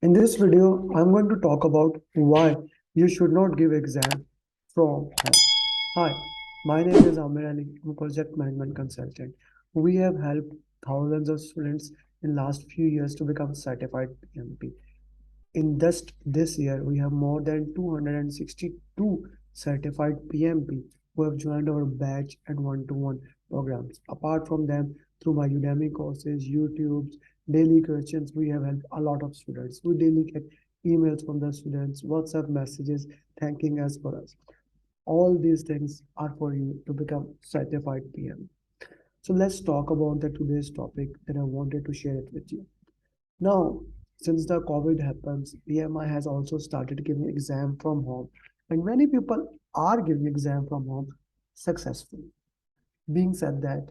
In this video, I'm going to talk about why you should not give exam from home. Hi, my name is Amer Ali. I'm a project management consultant. We have helped thousands of students in last few years to become certified PMP. In just this year, we have more than 262 certified PMP who have joined our batch and one-to-one programs. Apart from them, through my Udemy courses, YouTube's, daily questions, we have helped a lot of students. We daily get emails from the students, WhatsApp messages thanking us for us. All these things are for you to become certified PM. So let's talk about the today's topic that I wanted to share it with you. Now, since the COVID happens, PMI has also started giving exam from home, and many people are giving exam from home successfully. Being said that,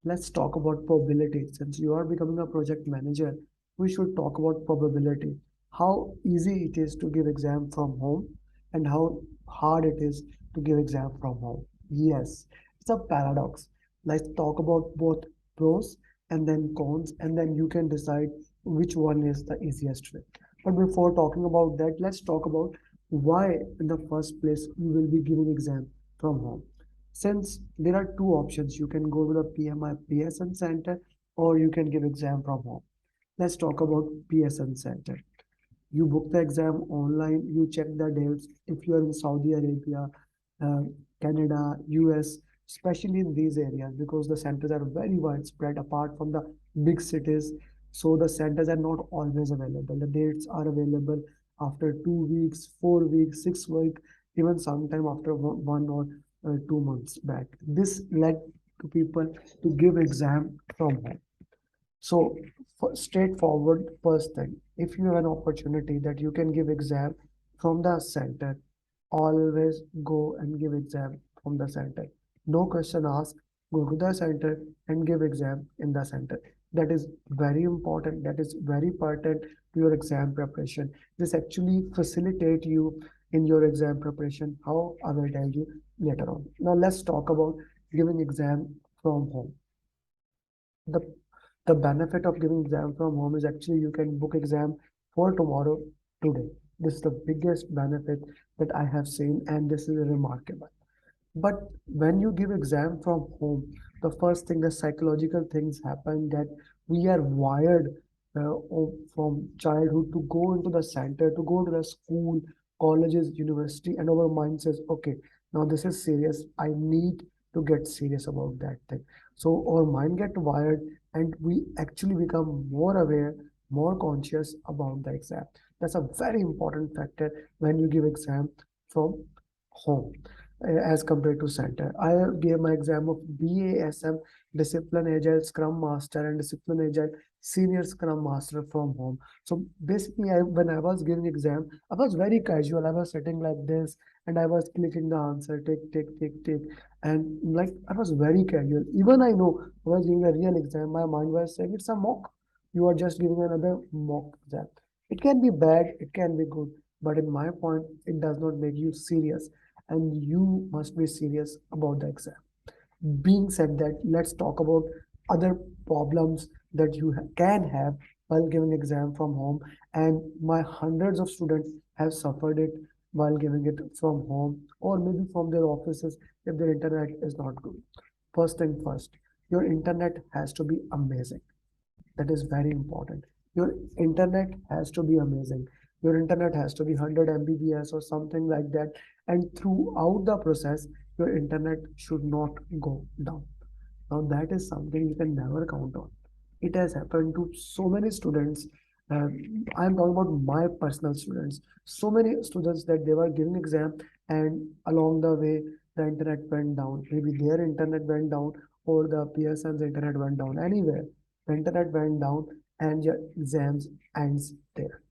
let's talk about probability. Since you are becoming a project manager, we should talk about probability. How easy it is to give exam from home and how hard it is to give exam from home. Yes, it's a paradox. Let's talk about both pros and then cons, and then you can decide which one is the easiest way. But before talking about that, let's talk about why in the first place you will be giving exam from home. Since there are two options, you can go to the PMI PSN center or you can give exam from home. Let's talk about PSN center. You book the exam online, you check the dates. If you are in Saudi Arabia, uh, Canada, US, especially in these areas, because the centers are very widespread apart from the big cities. So the centers are not always available. The dates are available after 2 weeks, 4 weeks, 6 weeks, even sometime after 1 or 2 months back. This led to people to give exam from home. So straightforward first thing, if you have an opportunity that you can give exam from the center, always go and give exam from the center. No question asked, go to the center and give exam in the center. That is very important. That is very pertinent to your exam preparation. This actually facilitate you in your exam preparation. How I will tell you later on. Now let's talk about giving exam from home. The the benefit of giving exam from home is actually you can book exam for tomorrow today. This is the biggest benefit that I have seen, and this is remarkable. But when you give exam from home, the first thing, the psychological things happen that we are wired from childhood to go into the center, to go to the school, colleges, university, and our mind says, okay, now this is serious. I need to get serious about that thing. So our mind get wired, and we actually become more aware, more conscious about the exam. That's a very important factor when you give exam from home as compared to center. I gave my exam of BASM, Discipline Agile Scrum Master, and Discipline Agile Senior Scrum Master from home. So basically, when I was giving exam, I was very casual. I was sitting like this, and I was clicking the answer, tick, tick, tick, tick, and like I was very casual. Even I know I was giving a real exam. My mind was saying it's a mock. You are just giving another mock exam. It can be bad, it can be good, but in my point, it does not make you serious, and you must be serious about the exam. Being said that, let's talk about other problems that you can have while giving exam from home, and my hundreds of students have suffered it while giving it from home or maybe from their offices if their internet is not good. First thing first, your internet has to be amazing. That is very important. Your internet has to be amazing. Your internet has to be 100 Mbps or something like that. And throughout the process, your internet should not go down. Now, that is something you can never count on. It has happened to so many students. I'm talking about my personal students. So many students that they were giving exam, and along the way, the internet went down. Maybe their internet went down or the PSN's internet went down. Anywhere, the internet went down and your exams ends there.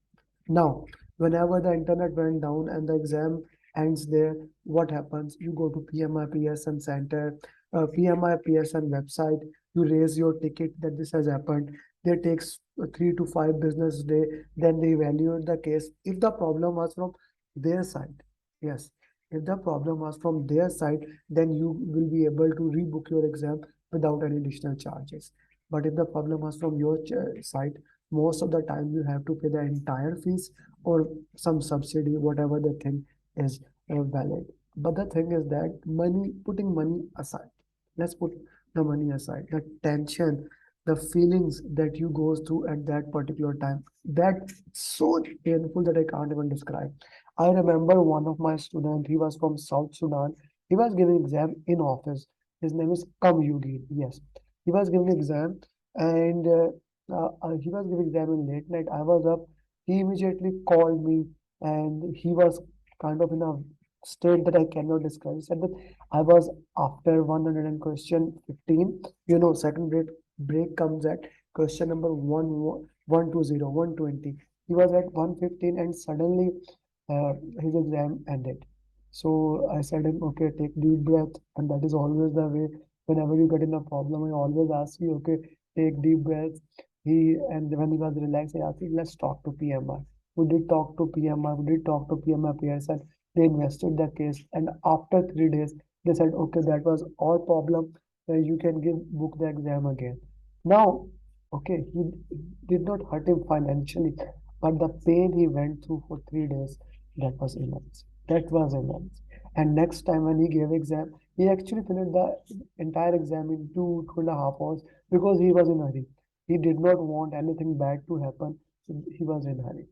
Now, whenever the internet went down and the exam ends there, what happens? You go to PMI PSN center, PMI PSN website, you raise your ticket that this has happened. There takes 3 to 5 business day, then they evaluate the case. If the problem was from their side, yes, if the problem was from their side, then you will be able to rebook your exam without any additional charges. But if the problem was from your side, most of the time you have to pay the entire fees or some subsidy, whatever the thing is valid. But the thing is that money, putting money aside, let's put the money aside, the tension, the feelings that you go through at that particular time, that's so painful that I can't even describe. I remember one of my students, he was from South Sudan. He was giving exam in office. His name is Kam Yugi. Yes, he was giving exam, and he was giving exam in late night. I was up. He immediately called me, and he was kind of in a state that I cannot describe. He said that I was after 100 and question 15. You know, second break comes at question number 120, 120. He was at 115, and suddenly his exam ended. So I said him, okay, take deep breath. And that is always the way. Whenever you get in a problem, I always ask you, okay, take deep breath. And when he was relaxed, I asked him, let's talk to PMI. We did talk to PMI. We did talk to PMI Pearson. They invested the case. And after 3 days, they said, okay, that was all problem. You can book the exam again. Now, okay, he did not hurt him financially, but the pain he went through for 3 days, that was immense. That was immense. And next time when he gave exam, he actually finished the entire exam in 2.5 hours because he was in a hurry. He did not want anything bad to happen, so he was in a hurry.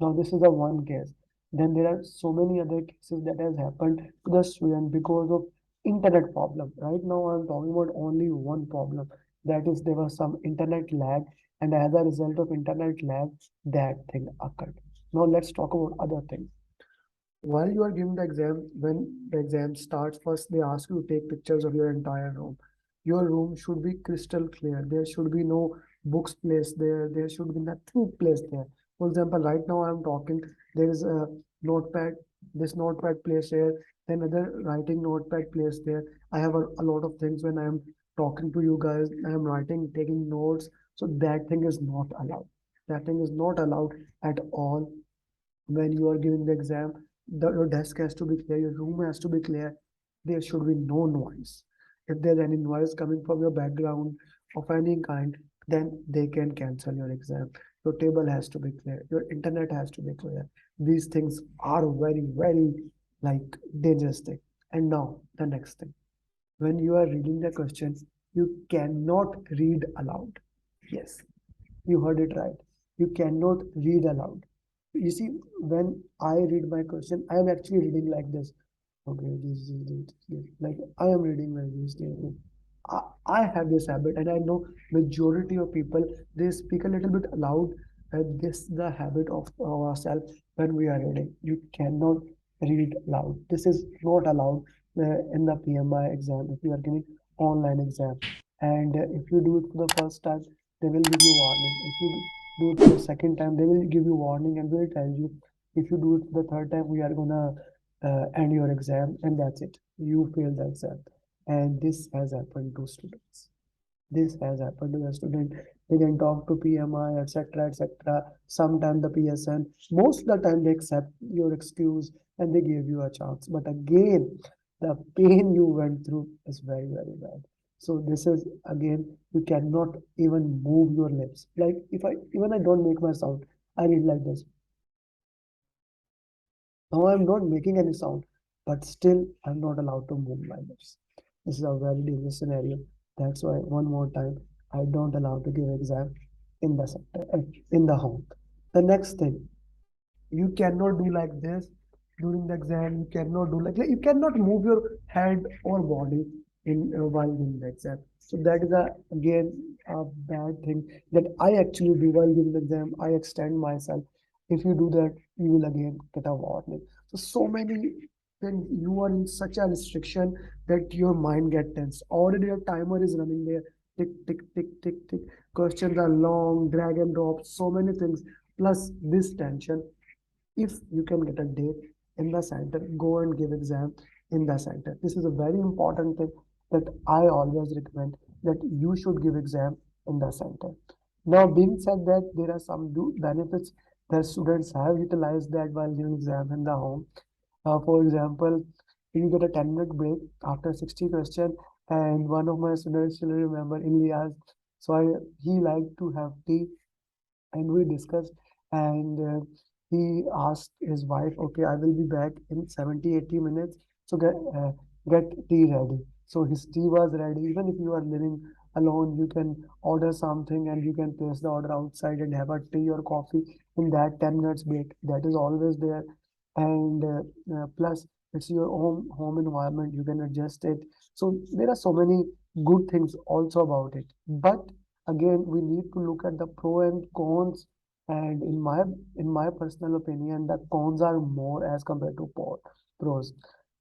Now this is the one case. Then there are so many other cases that has happened to the student because of internet problem. Right now I'm talking about only one problem. That is there was some internet lag, and as a result of internet lag, that thing occurred. Now let's talk about other things. While you are giving the exam, when the exam starts, first they ask you to take pictures of your entire room. Your room should be crystal clear. There should be no books placed there. There should be nothing placed there. For example, right now I'm talking, there is a notepad, this notepad placed here, then another writing notepad placed there. I have a lot of things when I'm talking to you guys, I am writing, taking notes. So that thing is not allowed. That thing is not allowed at all when you are giving the exam. Your desk has to be clear, your room has to be clear. There should be no noise. If there's any noise coming from your background of any kind, then they can cancel your exam. Your table has to be clear, your internet has to be clear. These things are very, very like dangerous thing. And now the next thing, when you are reading the question, you cannot read aloud. Yes, you heard it right. You cannot read aloud. You see, when I read my question, I am actually reading like this. Okay, this. Like I am reading like this. I, I have this habit, and I know majority of people they speak a little bit loud. This is the habit of ourselves when we are reading. You cannot read loud. This is not allowed in the PMI exam if you are giving online exam. And if you do it for the first time, they will give you warning. If you do it for the second time, they will give you warning and will tell you if you do it for the third time, we are gonna end your exam, and that's it. You fail the exam. And this has happened to students. This has happened to the student. They can talk to PMI, etc., etc. Sometimes the PSN. Most of the time they accept your excuse and they give you a chance. But again, the pain you went through is very, very bad. So this is again, you cannot even move your lips. Like if I even I don't make my sound, I read like this. Now I'm not making any sound, but still I'm not allowed to move my lips. This is a very dangerous scenario. That's why one more time I don't allow to give exam in the center, in the home. The next thing, you cannot do like this during the exam. You cannot do like you cannot move your head or body in while doing the exam. So that is a again a bad thing that I actually do while giving the exam. I extend myself. If you do that, you will again get a warning. So many, when you are in such a restriction that your mind get tense. Already your timer is running there. Tick tick tick tick tick. Questions are long, drag and drop. So many things. Plus this tension, if you can get a date in the center, go and give exam in the center. This is a very important thing that I always recommend, that you should give exam in the center. Now being said that, there are some benefits that students have utilized that while giving exam in the home. For example, you get a 10-minute break after 60 question, and one of my students still remember Ilyas, so he liked to have tea and we discussed, and he asked his wife, okay, I will be back in 70-80 minutes, so get tea ready. So his tea was ready. Even if you are living alone, you can order something and you can place the order outside and have a tea or coffee in that 10 minutes break. That is always there. And plus it's your home environment, you can adjust it. So there are so many good things also about it, but again we need to look at the pro and cons. And in my personal opinion, the cons are more as compared to pros.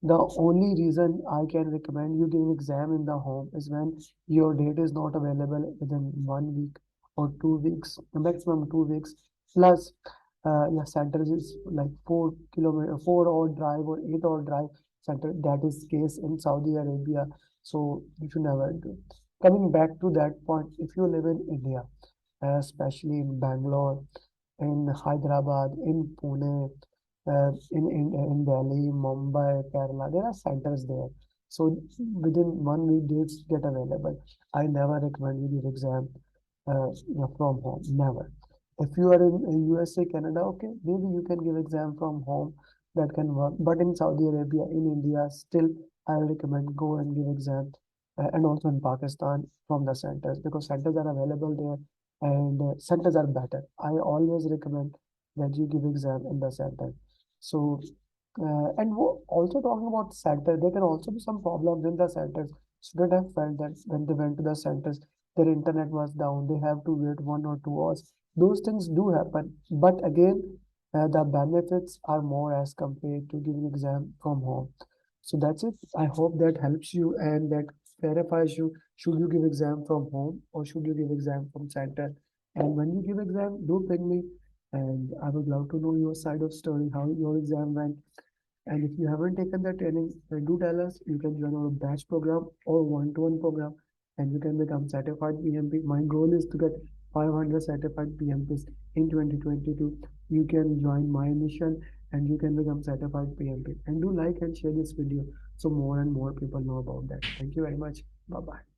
The only reason I can recommend you giving exam in the home is when your date is not available within 1 week or 2 weeks, maximum 2 weeks. Plus your center is like 4 kilometer 4 hour drive or 8 hour drive center. That is case in Saudi Arabia, so you should never do. Coming back to that point, if you live in India, especially in Bangalore, in Hyderabad, in Pune, in Delhi, Mumbai, Kerala, there are centers there. So within 1 week, dates get available. I never recommend you give exam from home. Never. If you are in USA, Canada, okay, maybe you can give exam from home. That can work. But in Saudi Arabia, in India, still I recommend go and give exam, and also in Pakistan from the centers, because centers are available there, and centers are better. I always recommend that you give exam in the center. So, also talking about center, there can also be some problems in the centers. Students have felt that when they went to the centers, their internet was down, they have to wait 1 or 2 hours. Those things do happen, but again, the benefits are more as compared to giving exam from home. So that's it. I hope that helps you and that clarifies you. Should you give exam from home or should you give exam from center? And when you give exam, do ping me, and I would love to know your side of story, how your exam went. And if you haven't taken the training, do tell us. You can join our batch program or one-to-one program, and you can become certified PMP. My goal is to get 500 certified PMPs in 2022. You can join my mission and you can become certified PMP. And do like and share this video so more and more people know about that. Thank you very much. Bye bye.